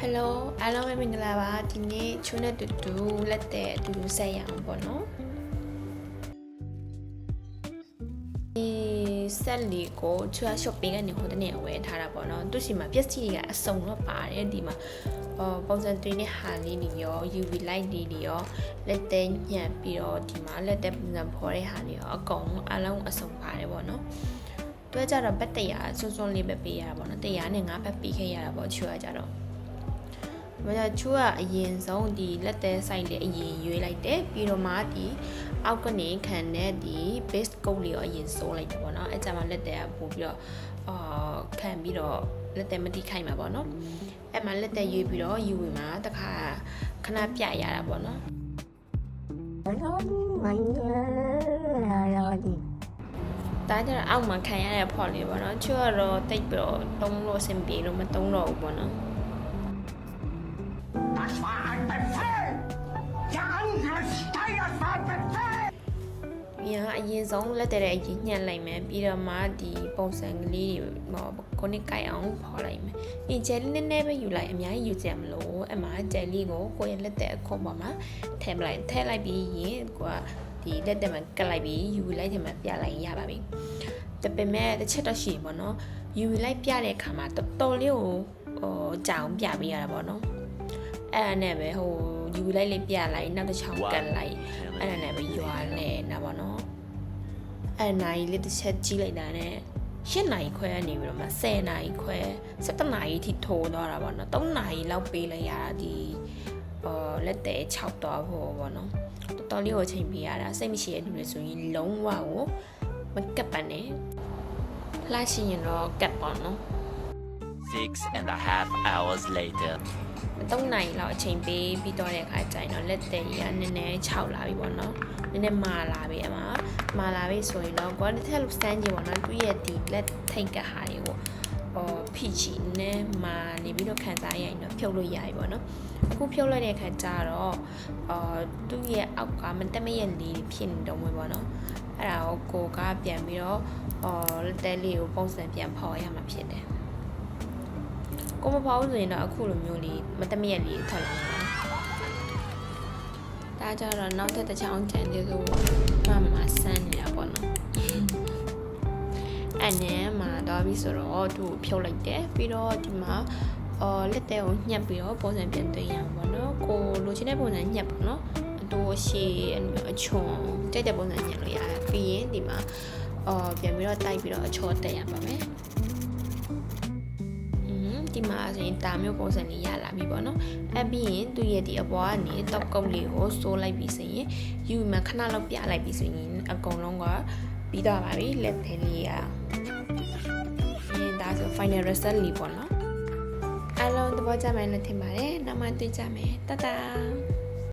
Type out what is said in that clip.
Hello အားလုံးပဲမင်္ဂလာပါဒီနေ့ချိုးနဲ့တူတူလက်တဲ့အတူတူဆက်ရအောင်ပေါ့နော်ဒီဆက်လီကိုချွာ shopping ကနေဟိုတနေ့ဝယ်ထားတာပေါ့နော်သူ့စီမှာပစ္စည်းတွေကအစုံတော့ပါတယ်ဒီမှာပုံစံတွေနဲ့ဟာလေးတွေရော UV light တွေရောလက်တဲ့ညှပ်ပြီးတော့ဒီမှာလက်တဲ့ပုံစံဖော်တဲ့ဟာတွေရောအကုန်အလုံးအစုံပါတယ်ပေါ့နော်တွဲကြတော့ဘတ်100စွန်းစွန်းလေးပဲပေးရတာပေါ့နော်100နဲ့5ဘတ်ပေးခဲ့ရတာပေါ့ချွာကြတော့မကြချူကအရင်ဆုံးဒီလက်သေးဆိုင်လေးအရင်ရွေးလိုက်တယ်ပြီးတော့မှဒီအောက်ကနေခံတဲ့ဒီ base coat လေးကိုအရင်စိုးလိုက်တယ်ပေါ့နော်အဲကြမှာလက်သေးကပို့ပြီးတော့ခံပြီးတော့လက်သေးမတိခိုက်မှာပေါ့နော်အဲမှာလက်သေးရွေးပြီးတော့ယူဝင်မှာတခါခဏပြရတာပေါ့နော်ဒါကြတော့အောက်မှာခံရတဲ့ဖော်လေးပေါ့နော်ချူကတော့တိတ်ပြီးတော့တုံးလို့အဆင်ပြေလို့မတုံးတော့ဘူးပေါ့နော်အရင်ဆုံးလက်တဲ့အရင်ညှက်လိုက်မယ်ပြီးတော့မှဒီပုံစံကလေးတွေကိုနှစ်ကိုက်အောင်ဖော်လိုက်မယ်။ဒီဂျယ်လီနည်းနည်းပဲယူလိုက်အများကြီးယူကြမလို့အမှဂျယ်လီကိုကိုယ့်ရဲ့လက်တဲ့အခွန်ပေါ်မှာထည့်လိုက်ပြီးရင်ကိုကဒီလက်တဲ့မှာကတ်လိုက်ပြီးယူလိုက်တယ်မှာပြလိုက်ရပါပြီ။ဒါပေမဲ့တစ်ချက်တော့ရှိပေါ့နော်။ယူလိုက်ပြတဲ့အခါမှာတော်လေးကိုကြောင်ပြပေးရတာပေါ့နော်။အဲ့ဒါနဲ့ပဲယူလိုက်လေးပြလိုက်နောက်တစ်ချောင်းကတ်လိုက်အဲ့ဒါနဲ့ပဲရွာလဲနာပါနော်အဲ့နိုင်လေးတစ်ချက်ကြီးလိုက်တာနဲ့8နာရီခွဲကနေပြီးတော့မှ10နာရီခွဲ17နာရီထိထိုးသွားတာပေါ့နော်3နာရီလောက်ပေးလိုက်ရတာဒီလက်သေး6တော့ဖို့ပေါ့နော်တော်တော်လေးကိုချိန်ပေးရတာစိတ်မရှိတဲ့လူတွေဆိုရင်လုံးဝကိုမကပ်ပါနဲ့လှရှိရင်တော့ကပ်ပါနော်6.5 hours later 3နာရီလောက်အချိန်ပေးပြီးတော့တဲ့အခါကျရင်တော့လက်သေးရနည်းနည်း6လာပြီပေါ့နော်နည်းနည်းမာလာပြီအမမာလာပြီဆိုရင်တော့ကိုယ်တစ်ထက်လို့စမ်းကြည့်ပေါ့နော်သူ့ရဲ့ဒီလက်ထိတ်ကဟာတွေကိုဖိချီနဲ့မာနေပြီးတော့ခံစားရရင်တော့ဖြုတ်လို့ရပြီပေါ့နော်အခုဖြုတ်လိုက်တဲ့အခါကျတော့သူ့ရဲ့အောက်ကမတက်မရက်လေးဖြစ်နေတော့မှာပေါ့နော်အဲ့ဒါကိုကပြန်ပြီးတော့လက်သေးလေးကိုပုံစံပြန်ဖော်ရမှာဖြစ်တယ်ကိုမဖောက်ဆိုရင်တော့အခုလိုမျိုးလေးမတမရက်လေးထွက်လာတာဒါကြတော့နောက်ထပ်တစ်ချောင်းချန်သေးဆိုမှဆန်းနေတာပေါ့နော်အဲ့နဲ့မှာတော့ပြီးဆိုတော့သူ့ဖြုတ်လိုက်တယ်ပြီးတော့ဒီမှာလက်သေးကိုညှက်ပြီးတော့ပုံစံပြန်သွင်းရအောင်ပေါ့နော်ကိုလိုချင်တဲ့ပုံစံညှက်ပေါ့နော်အတူရှည်အချွန်ကြိုက်တဲ့ပုံစံညှက်လို့ရတယ်ပြီးရင်ဒီမှာပြန်ပြီးတော့တိုက်ပြီးတော့အချောတက်ရပါမယ်ဒီမှာဆိုရင်တာမျိုးပုံစံလေးရလာပြီပေါ့နော်အပြီးရင်သူ့ရဲ့ဒီအပေါ်ကနေတောက်ကုတ်လေးကိုစိုးလိုက်ပြီးဆိုရင်ယူမှခဏလောက်ပြလိုက်ပြီးဆိုရင်အကုန်လုံးကပြီးသွားပါပြီလက်သေးလေးရဒါဆို final result လေးပေါ့နော်အားလုံးသဘောကျမယ်လို့ထင်ပါတယ်နောက်မှတွေ့ကြမယ်တတာ